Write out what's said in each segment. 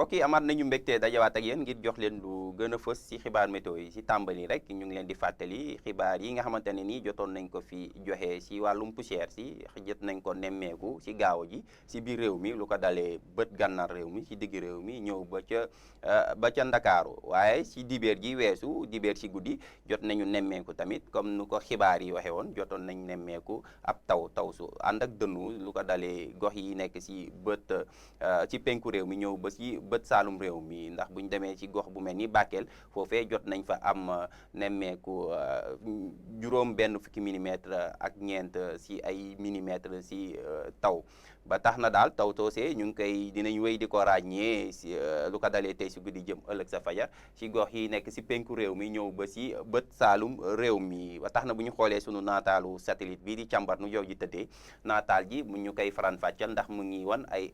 mbokk yi amaat nañu mbégte dajawaat ak yéen ngir jox leen lu gën a fës ci xibaar météo yi ci tàmbali rek ñu ngi leen di fàttali xibaar yi nga xamante ne nii jotoon nañ ko fi joxe ci wàllum poussière si jot nañ ko nemmeeku ci gaaw ji ci biir réew mi lu ko dalee bët gànnaar réew mi ci digg réew mi ñëw ba ca Ndakaaru waaye ci dibeer ji weesu dibeer ci guddi jot nañu nemmeeku tamit comme nu ko xibaar yi waxe woon jotoon nañ nemmeeku ab taw su ànd ak dënnu lu ko dalee gox yi nekk ci bët ci penku réew mi ñëw ba ci bët saalum réew mi ndax bu ñu demee ci gox bu mel ni Bakel foofee jot nañ fa am nemmeeku juróom benn fukki millimètre ak ñeent si ay millimètre si taw ba tax na daal taw toosee ñu ngi koy dinañ wéy di ko ràññee si lu ko dalee tey si guddi jëm ëllëg sa fajar si gox yi nekk si penku réew mi ñëw ba si bët saalum réew mi ba tax na bu ñu xoolee sunu naataalu satellite bii di càmbar nu yow ji tëddee naataal ji mu ñu koy faran fàccal ndax mu ngi wan ay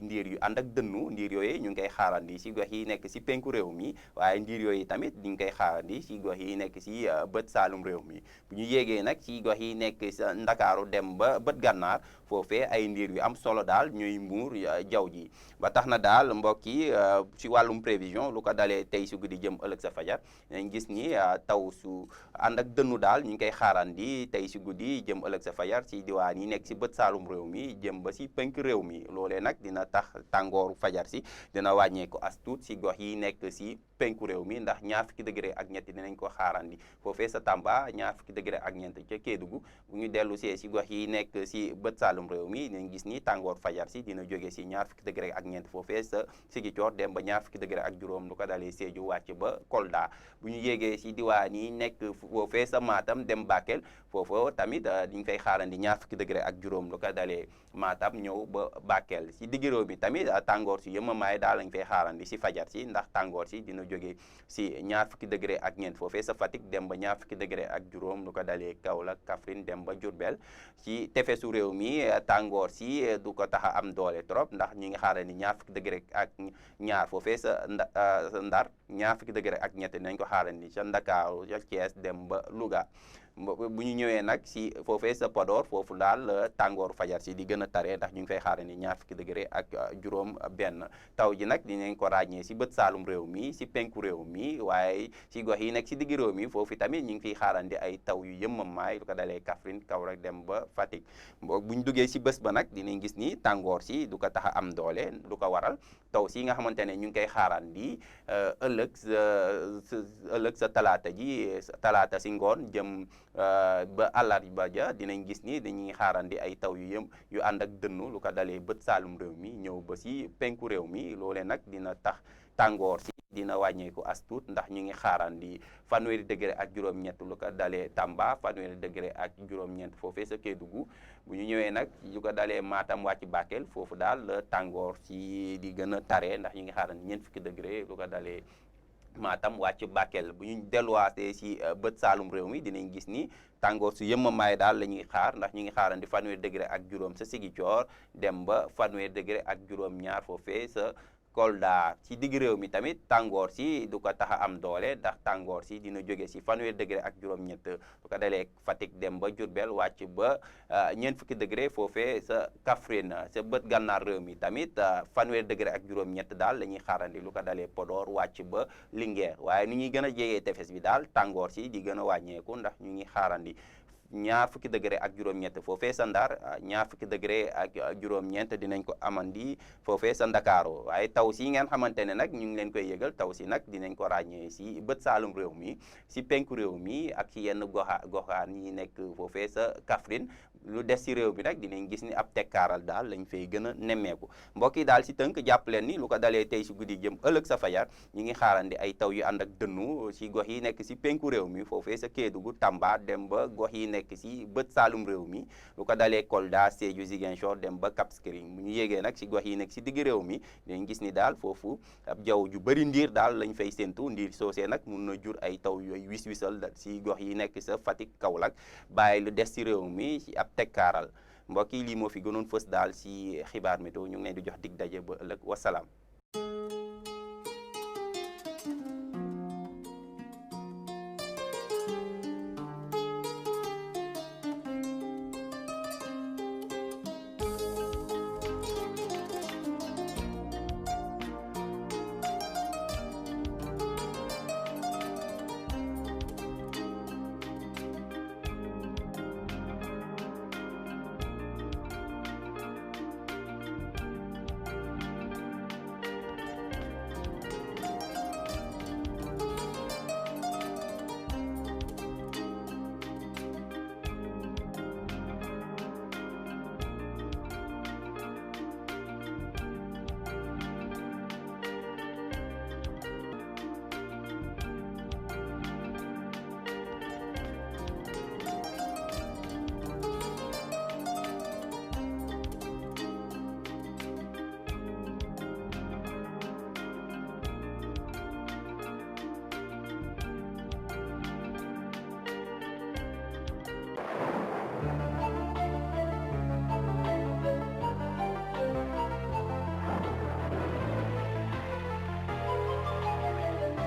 ndiir yu ànd ak dënnu ndiir yooyu ñu ngi koy xaarandi si gox yi nekk si penku réew mi waaye ndiir yooyu tamit ñu ngi koy xaarandi si gox yi nekk si bët saalum réew mi bu ñu yéegee nag si gox yi nekk sa Ndakaaru dem ba bët gànnaar foofee ay ndiir yu am solo daal ñuy muur jaww ji ba tax na daal mbokk yi si wàllum prévision lu ko dalee tey su guddi jëm ëllëg sa fajar nañ gis ni taw su ànd ak dënnu daal ñu ngi koy xaarandi tey si guddi jëm ëllëg sa fajar si diwaan yi nekk si bët saalum réew mi jëm ba si penk réew mi loolee nag dina tax tàngooru fajar si dina wàññeeku as tuut si gox yi nekk si penku réew mi ndax ñaar fukki degré ak ñetti dinañ ko xaarandi foofee sa Tamba ñaar fukki degré ak ñeent ca Kédougou bu ñu dellu see si gox yi nekk si bët saalum réew mi dinañ gis ni tàngoor fajar si dina jóge si ñaar fukki degré ak ñeent foofee sa Ziguinchor dem ba ñaar fukki degré ak juróom lu ko dalee Sédhiou wàcc ba Kolda bu ñu yéegee si diwaan yi nekk foofee sa Matam dem Bakel foofu tamit diñ fay xaarandi ñaar fukki degré ak juróom lu ko dalee Matam ñëw ba Bakel si digg réew mi tamit tàngoor si yëmamaay daal lañ fay xaarandi si fajar si ndax tàngoor si dina jóge si ñaar fukki degré ak ñeent foofee sa Fatick dem ba ñaar fukki degré ak juróom lu ko dalee Kaolack Kaffrine dem ba Diourbel ci tefesu réew mi tàngoor si du ko tax a am doole trop ndax ñu ngi xaarandi ñaar fukki degré ak ñaar foofee sa Ndar ñaar fukki degré ak ñett nañ ko xaarandi ca Ndakaaru ca Thiès dem ba Louga bu ñu ñëwee nag si foofee sa Podor foofu daal tàngooru fajar si di gën a tare ndax ñu ngi fay xaarandi ñaar fukki degré ak juróom benn taw ji nag dinañ ko ràññee si bët saalum réew mi si penku réew mi waaye si gox yi nekk si digg réew mi foofu tamit ñu ngi fiy xaarandi ay taw yu yëmmamaay lu ko dalee Kaffrine Kaolack dem ba Fatick bu ñu duggee si bés ba nag dinañ gis ni tàngoor si du ko tax a am doole du ko waral taw si nga xamante ne ñu ngi koy xaarandi ëllëg sa talaata si ngoon jëm ba àllarba ja dinañ gis ni dañuy xaarandi ay taw yu ànd ak dënnu lu ko dalee bët saalum réew mi ñëw ba si penku réew mi loolee nag dina tax tàngoor si dina wàññeeku as tuut ndax ñu ngi xaarandi fanweeri degré ak juróom-ñett lu ko dalee Tamba fanweeri degré ak juróom-ñeent foofee sa Kédougou bu ñu ñëwee nag lu ko dalee Matam wàcc Bakel foofu daal tàngoor si di gën a tare ndax ñu ngi xaarandi ñeent fukki degré lu ko dalee Matam wàcc Bakel bu ñu delluwaatee si bët saalum réew mi dinañ gis ni tàngoor su yëmmamaay daal la ñuy xaar ndax ñu ngi xaarandi fanweeri degré ak juróom sa Ziguinchor dem ba fanweeri degré ak juróom-ñaar foofee sa Kolda ci digg réew mi tamit tàngoor si du ko tax a am doole ndax tàngoor si dina jóge si fanweeri degré ak juróom-ñett lu ko dalee Fatick dem ba Diourbel wàcc ba ñeent fukki degré foofee sa Kaffrine sa bët gànnaar réew mi tamit fanweeri degré ak juróom-ñett daal la ñuy xaarandi lu ko dalee Podor wàcc ba Linguère waaye ni ñuy gën a jegee tefes bi daal tàngoor si di gën a wàññeeku ndax ñu ngi xaarandi ñaar fukki degré ak juróom-ñett foofee sa Ndar ñaar fukki degré ak juróom-ñeent dinañ ko amandi foofee sa Ndakaaru waaye taw si ngeen xamante ne nag ñu ngi leen koy yëgal taw si nag dinañ ko ràññee si bët saalum réew mi si penku réew mi ak si yenn goxaan yi nekk foofee sa Kaffrine lu des si réew bi nag dinañ gis ni ab tekkaaral daal lañ fay gën a nemmeeku mbokk yi daal si tënk jàpp leen ni lu ko dalee tey si guddi jëm ëllëg sa fajar ñi ngi xaarandi ay taw yu ànd ak dënnu si gox yi nekk si penku réew mi foofee sa Kédougou Tamba dem ba gox yi nekk si bët saalum réew mi lu ko dalee Kolda Sédhiou Ziguinchor dem ba Cap Skirring bu ñu yéegee nag si gox yi nekk si digg réew mi dinañ gis ni daal foofu ab jaww ju bëri ndiir daal lañ fay séntu ndiir soosee nag mun na jur ay taw yooyu wis-wisal si gox yi nekk sa Fatick Kaolack bàyyi lu des si réew mi si ab tekkaaral mbokk yi lii moo fi gënoon fës daal si xibaar météo ñu ngi leen di jox dig daje ba ëllëg wasalaam